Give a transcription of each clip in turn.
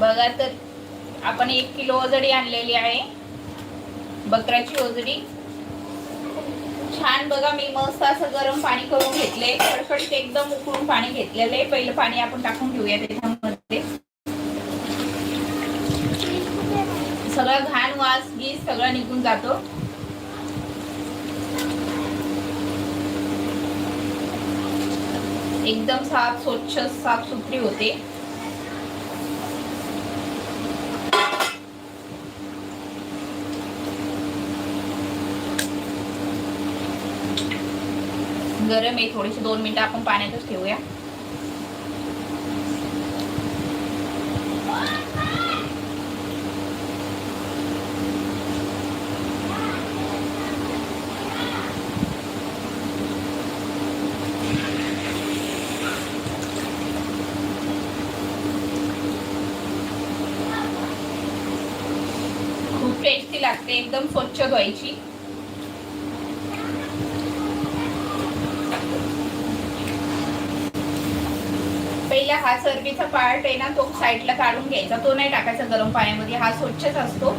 बघा तर आपण 1 किलो ओजडी आणलेली आहे, बकऱ्याची ओजडी. छान बघा, मी मस्त असं गरम पाणी करून घेतले, कडकडीत एकदम उकळून पाणी घेतलेलं आहे. पहिलं पाणी आपण टाकून घेऊया त्याच्यामध्ये. सगळं घाण वास गीस सगळं निघून जातो. एकदम साफ स्वच्छ साफ सुथरी होते. गरम आहे थोडीशी, 2 मिनिटं आपण पाण्यातच ठेवूया. खूप टेस्टी लागते, एकदम स्वच्छ धुवायची. पहिला हा चरबीचा पार्ट आहे ना, तो साईडला काढून घ्यायचा, तो नाही टाकायचा गरम पाण्यामध्ये. हा स्वच्छच असतो,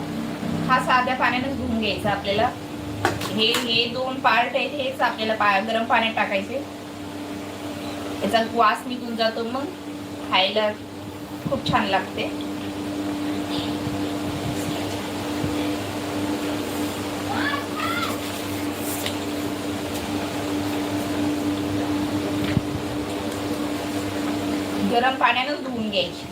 हा साध्या पाण्यानेच धुवून घ्यायचा आपल्याला. हे 2 पार्ट आहेत, हेच आपल्याला गरम पाण्यात टाकायचे. याचा वास निघून जातो, मग खायला खूप छान लागते. गरम पाण्यानं धुवून घ्यायची.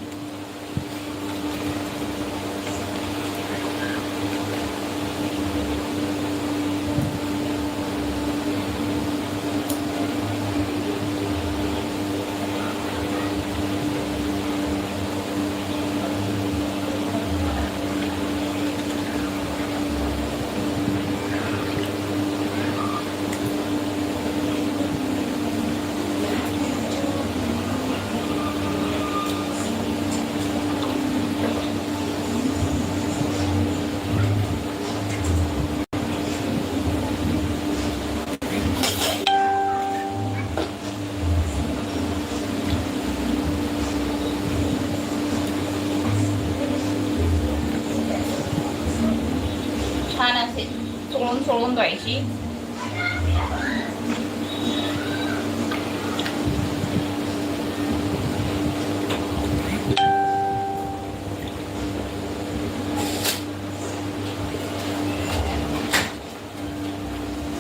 छान असे चोळून धुवायची.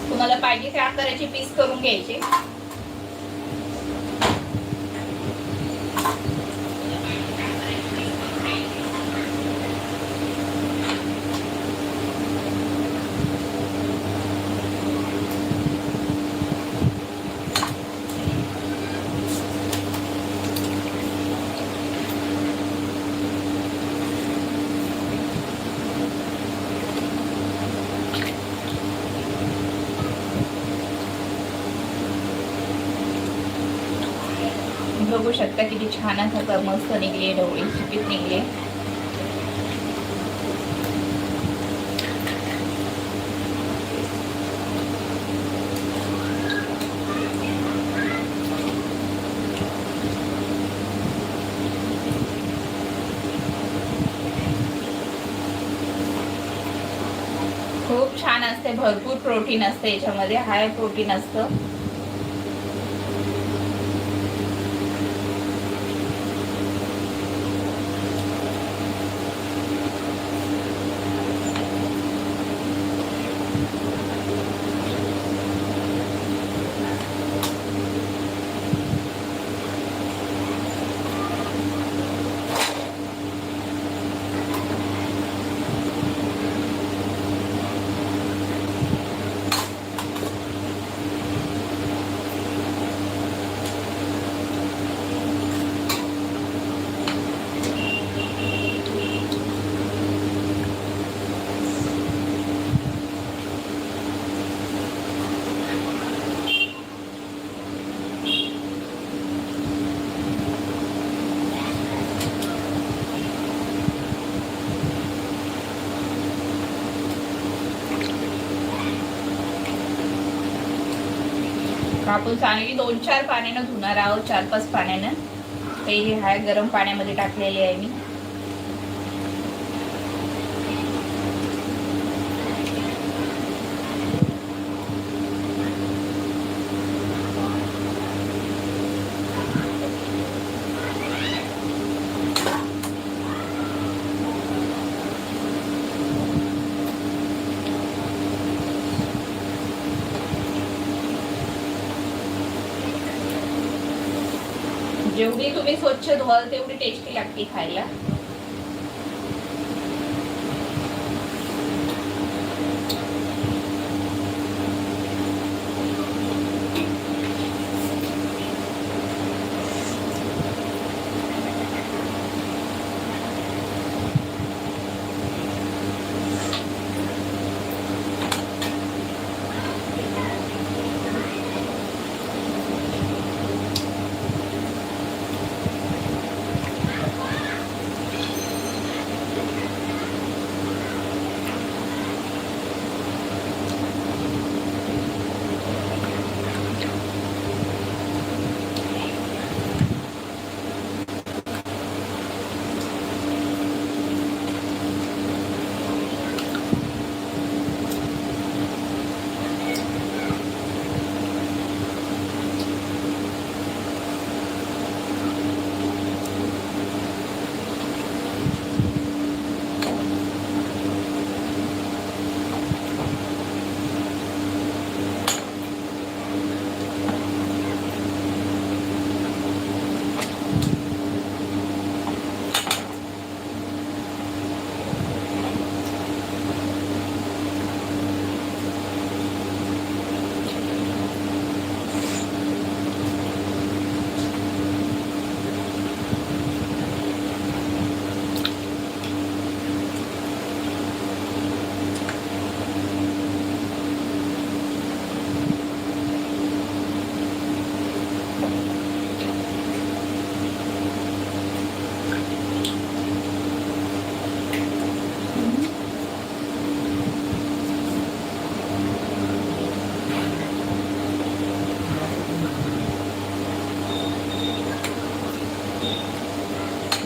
तुम्हाला पाहिजे त्या आकाराचे पीस करून घ्यायचे. बघू शकता किती छान असं मस्त निघले, ढवळी सुपीत निघले. खूप छान असते, भरपूर प्रोटीन असते याच्यामध्ये, हाय प्रोटीन असतं. आपण चांगली 2-4 पाण्यानं धुणार आहोत, 4-5 पाण्यानं. पहिली हाय गरम पाण्यामध्ये टाकलेली आहे मी. जेवढी तुम्ही स्वच्छ धुवाल तेवढी टेस्टी लागते खायला.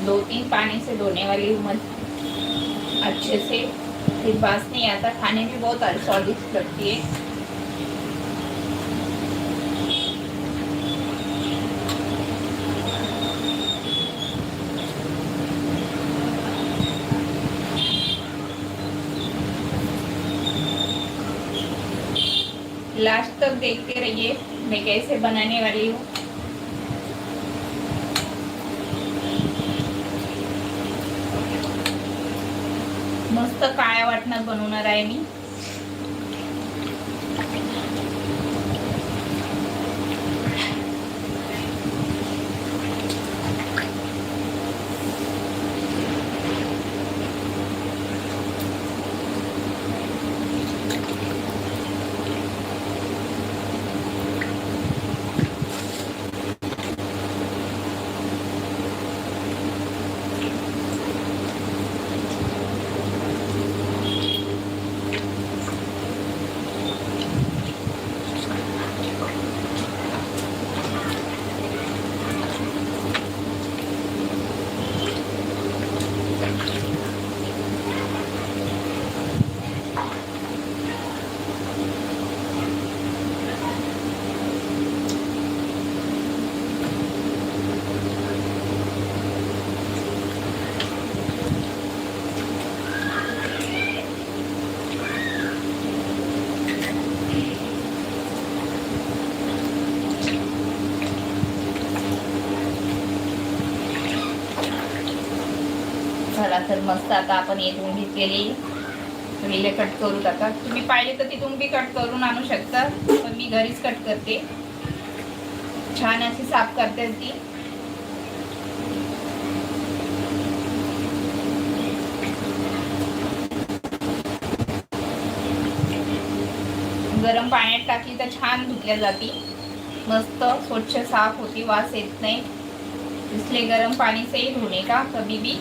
दो तीन पानी से धोने वाली हूँ अच्छे से, फिर बास नहीं आता, खाने में बहुत स्वादिष्ट लगती है. लास्ट तक देखते रहिए मैं कैसे बनाने वाली हूँ. मस्त काळ्या वाटणात बनवणार आहे मी. चला तर मस्त आता आपण येथून घेतलेली वेले कट करू टाका. तुम्ही पाहिजे तर तिथून बी कट करून आणू शकता, पण मी घरीच कट करते. छान अशी साफ करते ती. गरम पाण्यात टाकली तर छान धुतल्या जाती, मस्त स्वच्छ साफ होती, वास येत नाही. इसलिए गरम पानी से ही धोने का कभी भी.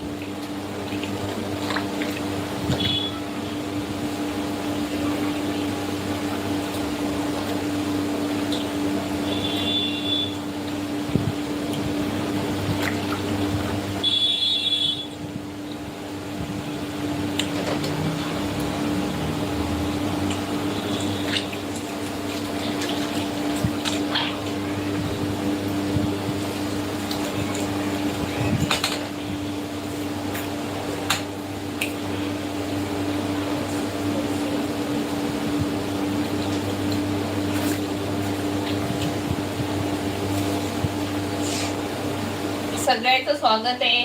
सगळ्यांचं स्वागत आहे.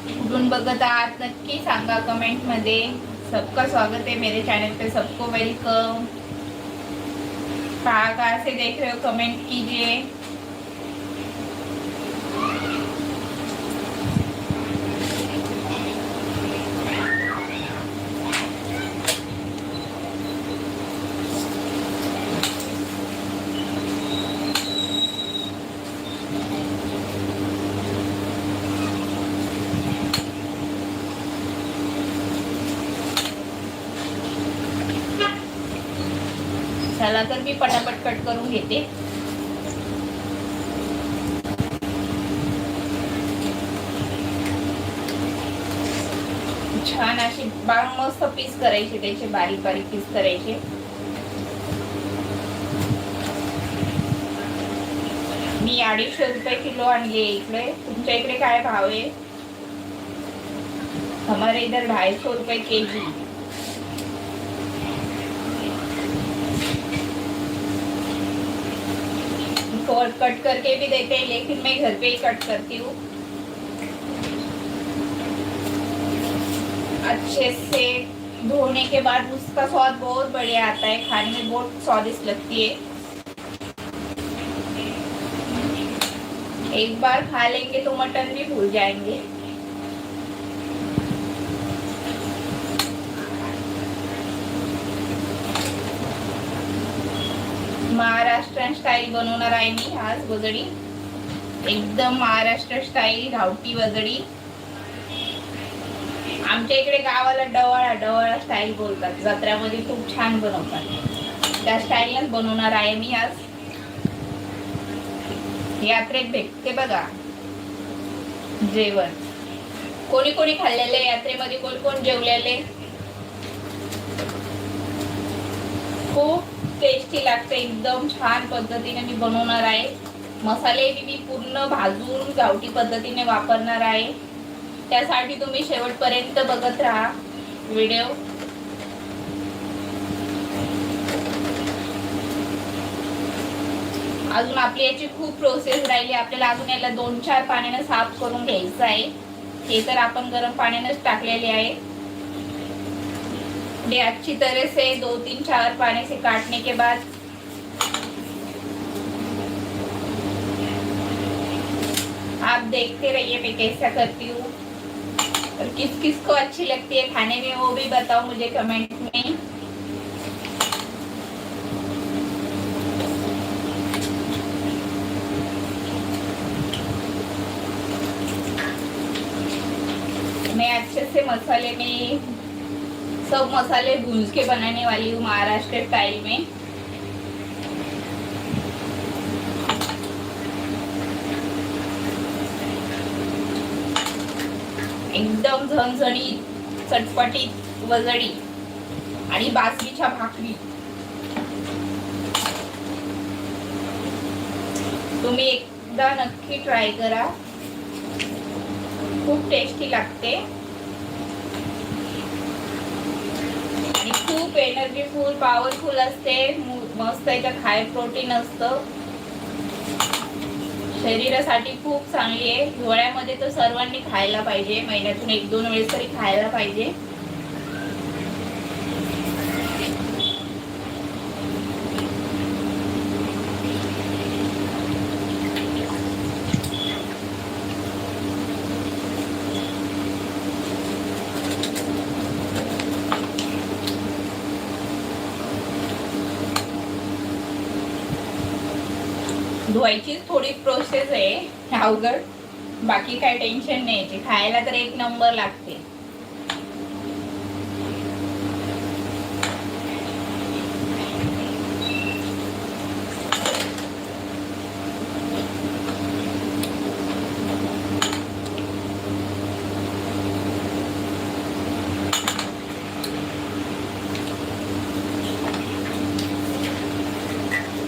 कुठून बघत आहात नक्की सांगा कमेंट मध्ये. सबका स्वागत है मेरे चैनल पे, सबको वेलकम. कहाँ से देख रहे हो कमेंट कीजिए. चला तर मी पटापट कट करून घेते. छान अशी मस्त पीस करायचे, त्याचे बारीक बारीक पीस करायचे. मी 250 रुपये किलो आणले इकडे. तुमच्या इकडे काय भाव आहे? हमारे इधर 250 रुपये केजी. कट करके भी देते हैं, लेकिन मैं घर पे ही कट करती हूँ. अच्छे से धोने के बाद उसका स्वाद बहुत बढ़िया आता है, खाने में बहुत स्वादिष्ट लगती है. एक बार खा लेंगे तो मटन भी भूल जाएंगे. महाराष्ट्र स्टाईल बनवणार आहे मी आज वजडी. एकदम महाराष्ट्र स्टाईल गावठी वजडी. आमच्या इकडे गावाला डवाळा स्टाईल बोलतात. जत्र्यामध्ये खूप छान बनवतात. त्या स्टाईलनेच बनवणार आहे मी आज. यात्रेत भेटते बघा जेवण. कोणी कोणी खाल्लेले यात्रेमध्ये, कोण कोण जेवलेले. खूप टेस्टी लागते. एकदम छान पद्धतीने मी बनवणार आहे. मसाले मी पूर्ण भाजून गावठी पद्धतीने वापरणार आहे. त्यासाठी तुम्ही शेवटपर्यंत बघत राहा व्हिडिओ. अजून आपली याची खूप प्रोसेस राहिली. आपल्याला अजून याला 2-4 पाण्याने साफ करून घ्यायचं आहे. हे तर आपण गरम पाण्यानेच टाकलेले आहे. ये अच्छी तरह से 2-3-4 पानी से काटने के बाद आप देखते रहिए मैं कैसा करती हूँ. और किस किस को अच्छी लगती है खाने में वो भी बताओ मुझे कमेंट में. मैं अच्छे से मसाले में सब मसाले भून के बनाने वाली हूँ महाराष्ट्र स्टाइल में. एकदम झणझणीत चटपटीत वजडी आणि बाजरीच्या भाकरी. तुम्ही एकदा नक्की ट्राय करा. खूप टेस्टी लागते आणि खूप एनर्जीफुल पॉवरफुल असते. मस्त याच्यात हाय प्रोटीन असतं. शरीरासाठी खूप चांगली आहे. हिवाळ्यामध्ये तर सर्वांनी खायला पाहिजे. महिन्यातून 1-2 वेळेस तरी खायला पाहिजे. धुवायची थोडी प्रोसेस आहे अवघड. बाकी काय टेन्शन नाही याची. खायला तर एक नंबर लागते.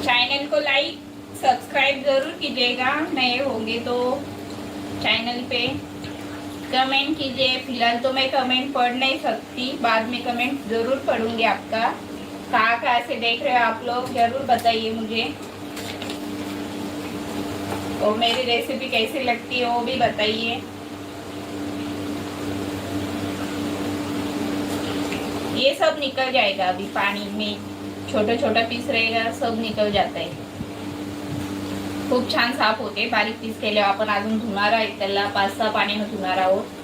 चैनल को लाइक सब्सक्राइब जरूर कीजिएगा. नए होंगे तो चैनल पे कमेंट कीजिए. फिलहाल तो मैं कमेंट पढ़ नहीं सकती, बाद में कमेंट ज़रूर पढ़ूंगी आपका. कहाँ से देख रहे हो आप लोग जरूर बताइए मुझे. और मेरी रेसिपी कैसी लगती है वो भी बताइए। ये सब निकल जाएगा अभी पानी में, छोटा छोटा पीस रहेगा, सब निकल जाता है। खूप छान साफ होते बारीक पीस केले। आपण अजून धुणार आहे त्याला, 5-6 पाण्याने धुणार आहोत।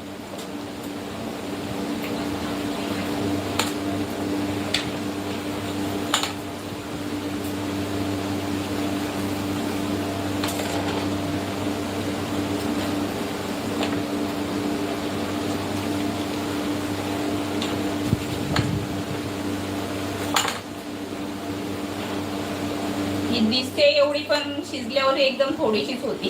ही दिसते एवढी पण शिजल्यावर एकदम थोडीशीच होती।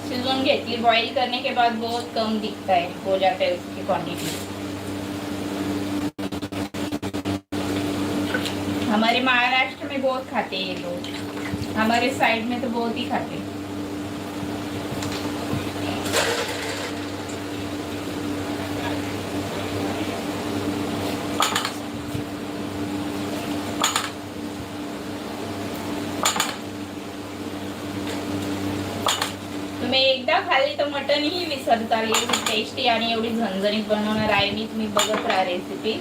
शिजवून घेतली, बॉईल करने के बाद बहुत कम दिखता है, हो जाता है उसकी क्वांटिटी। हमारे महाराष्ट्र में बहुत खाते हैं ये लोग, हमारे साइड में तो बहुत ही खाते हैं। तुम्ही एकदा खाल्ली तर मटन ही विसरताल, एवढी टेस्टी आणि एवढी झणझणीत बनवणार आहे मी। तुम्ही बघत राहा रेसिपी।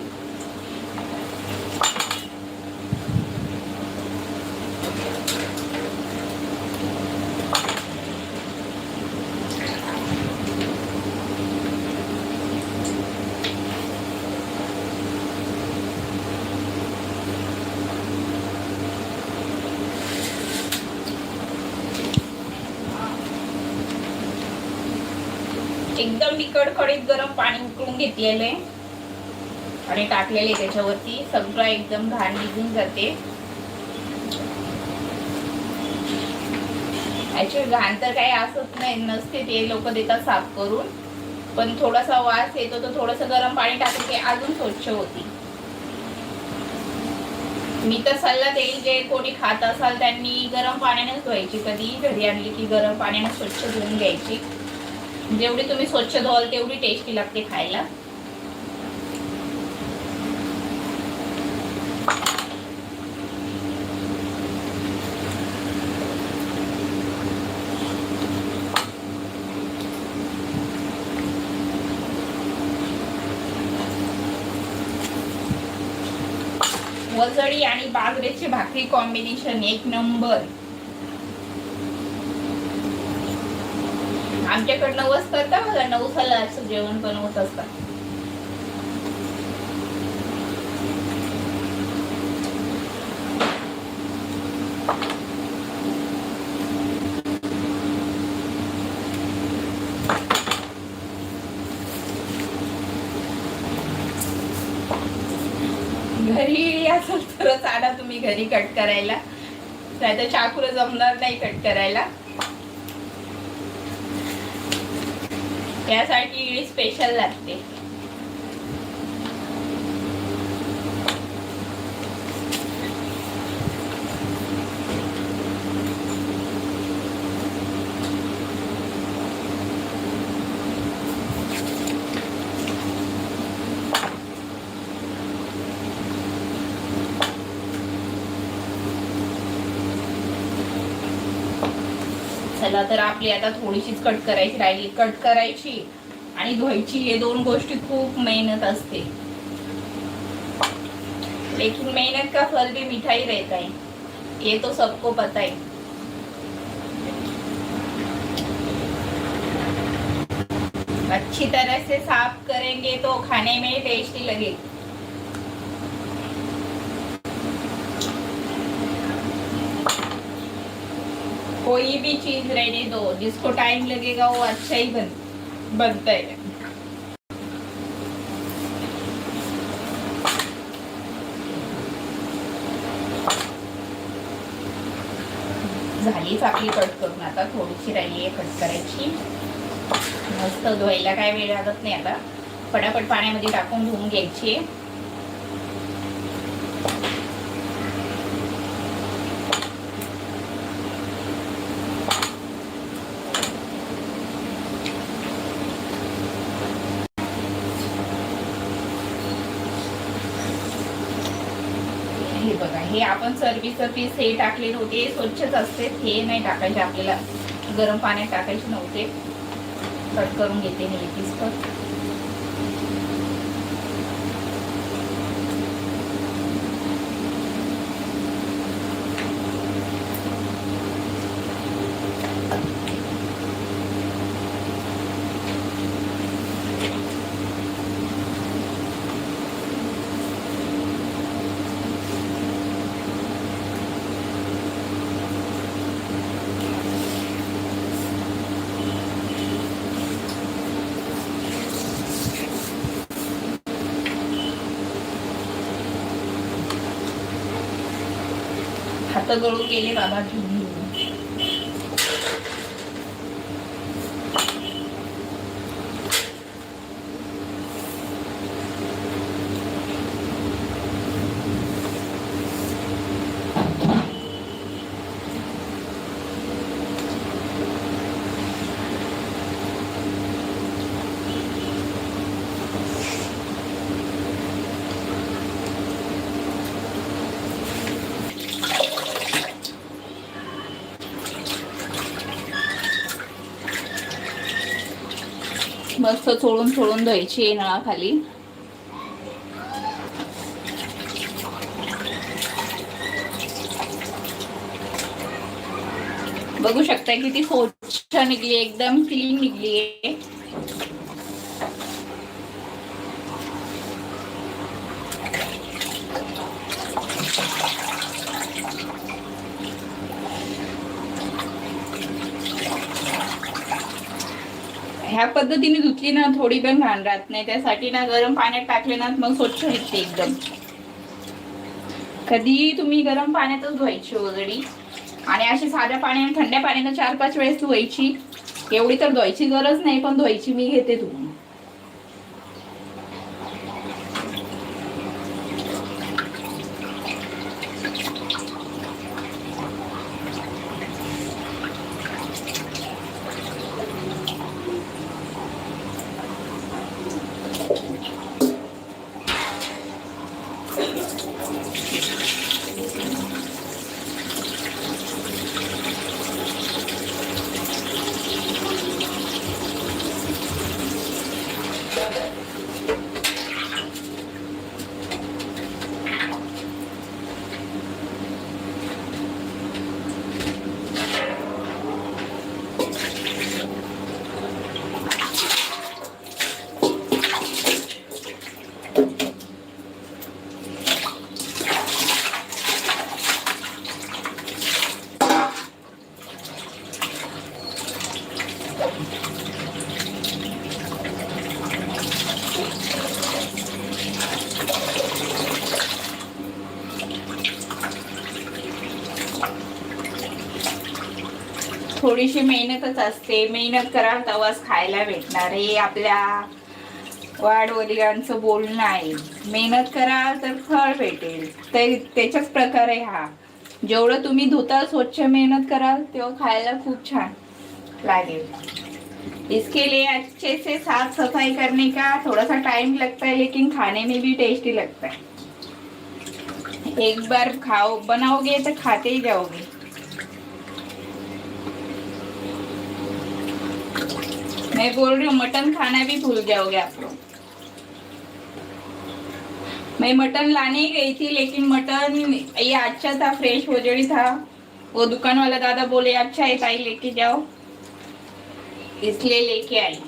एकदम मी कडकडीत गरम पाणी उकळून घेतलेलं आहे आणि टाकलेले त्याच्यावरती। सगळं एकदम घाण निघून जाते। ऍक्च्युअली घाण तर काही असत नाही, नसते, ते लोक देतात साफ करून, पण थोडासा वास येतो, तर थोडंसं गरम पाणी टाकलं की अजून स्वच्छ होती। मी तर सल्ला देईल, जे कोणी खात असाल त्यांनी गरम पाण्यानेच धुवायची। कधी घरी आणली की गरम पाण्याने स्वच्छ धुवून घ्यायची। जेवढी तुम्ही स्वच्छ धुवाल तेवढी टेस्टी लागते खायला। वजडी आणि बाजरीची भाकरी कॉम्बिनेशन एक नंबर। आमच्याकडे 9 करता बघा, 9 असं जेवण बनवत असतात। घरी असेल तरच आणा तुम्ही घरी कट करायला, नाही तर चाकूला जमणार नाही कट करायला। त्यासाठी इळी स्पेशल लागते। चला तर आपली आता थोडीशीच कट करायची राहिली। कट करायची आणि धुवायची, हे 2 गोष्टी खूप मेहनत असते, लेकिन मेहनत का फल भी मीठा ही रहता है, ये तो सबको पता है। अच्छी तरह से साफ करेंगे तो खाने में टेस्टी लगे। कोई भी चीज रहने दो, जिसको टाइम लगेगा वो अच्छा ही बनता है। झालीच आपली कट करून, आता थोडीशी राहिली आहे कट करायची। मस्त धुवायला काय वेळ लागत नाही, आता फटाफट पाण्यामध्ये टाकून धुवून घ्यायची। हे बघा, हे आपण सर्वीचं पीस हे टाकले नव्हते, स्वच्छच असते, हे नाही टाकायचे आपल्याला, गरम पाण्यात टाकायचे नव्हते. कट करून घेते मी पीस पण. हात गळून गेले बाबा घेऊन. मस्त चोळून चोळून धुवायची नळाखाली. बघू शकता किती स्वच्छ निघली, एकदम क्लीन निघली आहे. ह्या पद्धतीने धुतली ना थोडी पण घाण राहत नाही. त्यासाठी ना गरम पाण्यात टाकले ना मग स्वच्छ निघते एकदम. कधीही तुम्ही गरम पाण्यातच धुवायची ऑलरेडी, आणि अशी साध्या पाण्याने थंड्या पाण्याने 4-5 वेळेस धुवायची. एवढी तर धुवायची गरज नाही, पण धुवायची मी घेते धुवून. थोडीशी मेहनतच असते. मेहनत कराल तेव्हाच खायला भेटणार हे आपल्या वाडवडिलांचं बोलणं आहे. मेहनत कराल तर फळ भेटेल. त्याच्याच प्रकार आहे हा. जेवढं तुम्ही धुता स्वच्छ मेहनत कराल तेव्हा खायला खूप छान लागेल. इसके लिए अच्छे से साफ सफाई करने का थोड़ा सा टाइम लगता है, लेकिन खाने में भी टेस्टी लगता है. एक बार खाओ बनाओगे तो खाते ही जाओगे. मैं बोल रही हूँ मटन खाना भी भूल जाओगे आप लोग. मैं मटन लाने गई थी, लेकिन मटन ये अच्छा था, फ्रेश वजड़ी था. वो दुकान वाला दादा बोले अच्छा है ताई लेके जाओ, इसलिए लेके आई.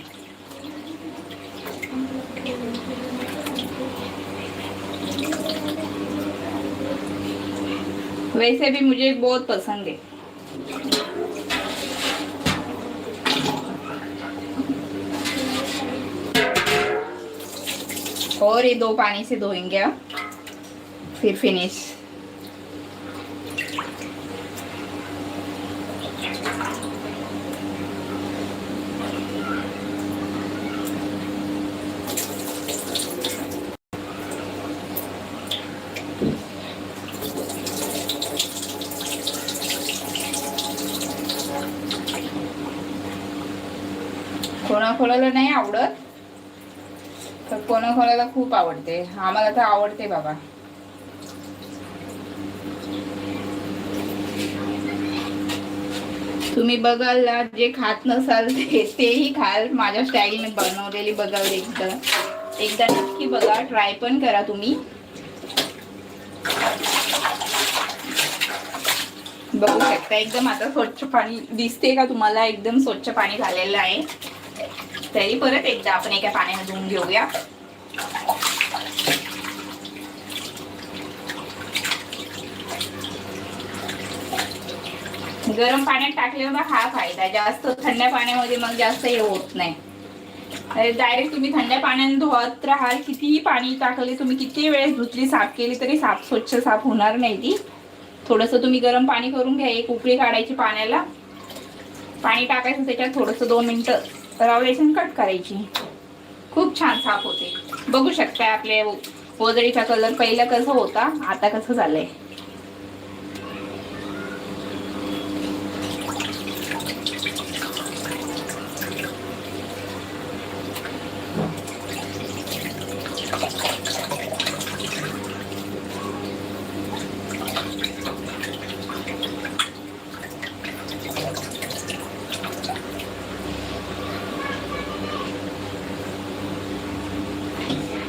वैसे भी मुझे बहुत पसंद है. और ये 2 पानी से धोएंगे आप, फिर फिनिश. कोणाकोणाला नाही आवडत, तर कोणाकोणाला खूप आवडते. आम्हाला तर आवडते बाबा. तुम्ही बघाल ना, जे खात नसाल तेही खाल. माझ्या स्टाईलने बनवलेली बघाल एकदा नक्की बघा, ट्राय पण करा तुम्ही. बघू शकता एकदम आता स्वच्छ पाणी दिसते का तुम्हाला, एकदम स्वच्छ पाणी झालेलं आहे. तरी परत एकदा आपण एका पाण्याने धुवून घेऊया. गरम पाण्यात टाकल्यावर हा फायदा, जास्त थंड पाण्यामध्ये मग जास्त हे होत नाही. डायरेक्ट तुम्ही थंड पाण्याने धुवत राहाल, कितीही पाणी टाकले तुम्ही, किती वेळेस धुतली साफ केली तरी स्वच्छ साफ होणार नाही ती. थोडंसं तुम्ही गरम पाणी करून घ्या, एक उकळी काढायची पाण्याला, पाणी टाकायचं त्याच्यात, थोडंसं 2 मिनिटं रावल्याची कट करायची, खूप छान साफ होते. बघू शकता आपल्या वजडीचा कलर पहिला कसं होता, आता कसं झालंय.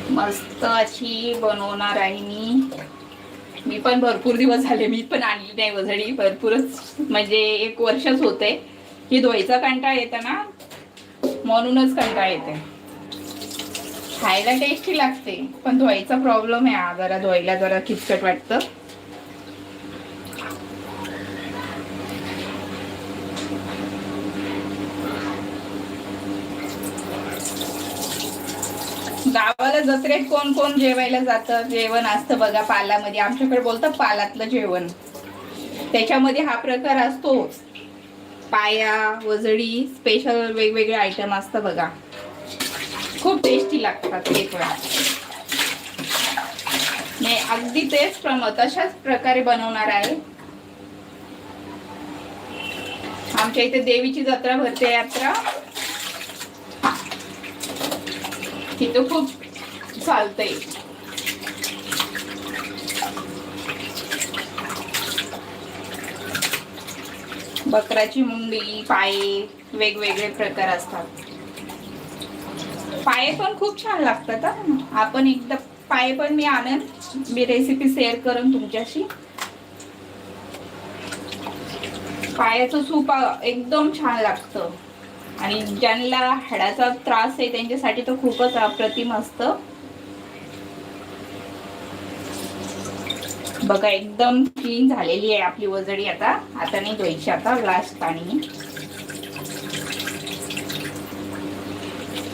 मस्त अशी बनवणार आहे मी पण भरपूर दिवस झाले, मी पण आणली नाही वजडी, भरपूरच म्हणजे 1 वर्षच होते. ही धुवायचा कंटाळा येतं ना, म्हणूनच कंटाळा येते. खायला टेस्टी लागते पण धुवायचा प्रॉब्लेम आहे, जरा धुवायला जरा किचकट वाटतं. गावाला जत्रेत कोण कोण जेवायला जातं, जेवण असतं बघा पालामध्ये, आमच्याकडे बोलतात पालातलं जेवण. त्याच्यामध्ये हा प्रकार असतोच, पाया वजडी स्पेशल वेगवेगळे आयटम असतं बघा, खूप टेस्टी लागतात ते पण. मी अगदी तेच तशाच प्रकारे बनवणार आहे. आमच्या इथे देवीची जत्रा भरते, यात्रा तिथं खूप चालतंय. बकराची मुंडी, पाये वेगवेगळे प्रकार असतात. पाये पण खूप छान लागतात. आपण एकदा पाये पण मी आणन, मी रेसिपी शेअर करून तुमच्याशी. पायाचं सूप एकदम छान लागतं आणि ज्यांना हाडाचा त्रास आहे त्यांच्यासाठी तर खूपच अप्रतिम असतं. बघा एकदम क्लीन झालेली आहे आपली वजडी. आता नाही धुवायची, आता लास्ट पाणी.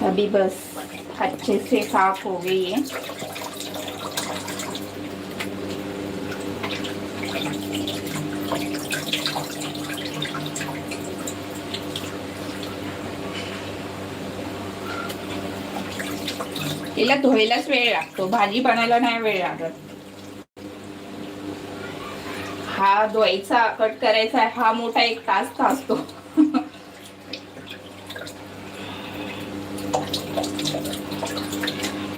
अभी बस अच्छे से साफ हो गई है. तिला धुवायलाच वेळ लागतो, भाजी बनायला नाही वेळ लागत. हा धुवायचा कट करायचा हा मोठा 1 तास असतो.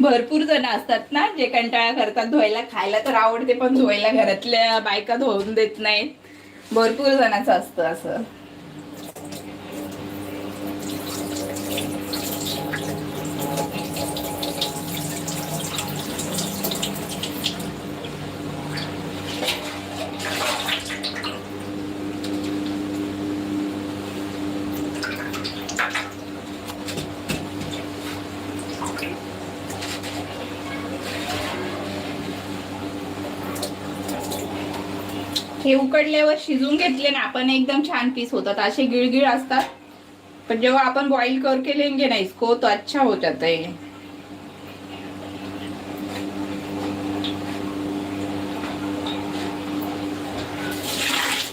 भरपूर जण असतात ना जे कंटाळा करतात धुवायला. खायला तर आवडते पण धुवायला घरातल्या बायका धुवून देत नाहीत. भरपूर जणांचं असतं असं. हे उकडल्यावर शिजून घेतले ना आपण एकदम छान पीस होतात. असे गिळगिळ असतात पण जेव्हा आपण बॉईल करके लेंगे ना इसको तो अच्छा हो जाता है.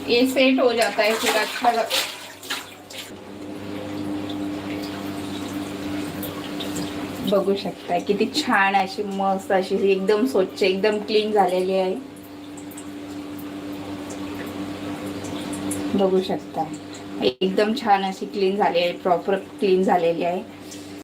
ये सेट हो जाता है फिर अच्छा लगता. बघू शकता किती छान अशी मस्त अशी एकदम स्वच्छ एकदम क्लीन झालेली आहे. बघू शकता एकदम छान अशी क्लीन झालेली आहे, प्रॉपर क्लीन झालेली आहे.